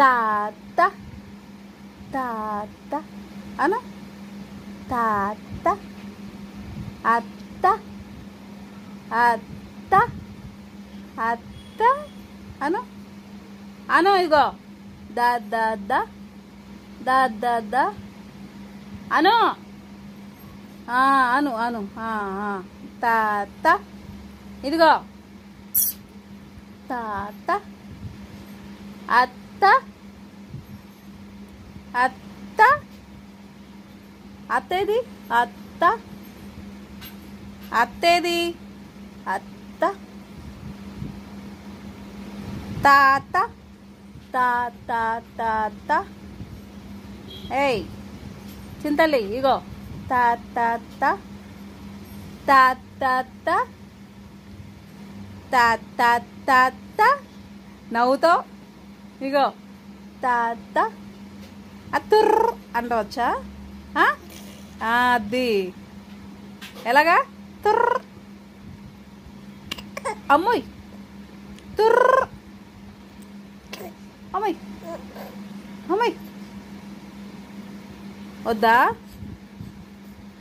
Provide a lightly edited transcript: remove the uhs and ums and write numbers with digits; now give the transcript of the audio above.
తాత తాత అను. తాత. అత్త అత్త అత్త అను. అను. ఇగో ద అను. అను అను. తాత. ఇదిగో తాత. అత్త అత్త అత్తేది. అత్త అత్తేది. అత్త. తాత తాత తాత. ఏయ్ చింతలి ఇగో తాత తాత తాత తాత. నవ్వుతో ఇగో తాత. అతుర్ర అంటవచ్చా? అది ఎలాగా? తుర్ర. అమ్మాయి తుర్ర. అమ్మాయి అమ్మాయి వద్దా?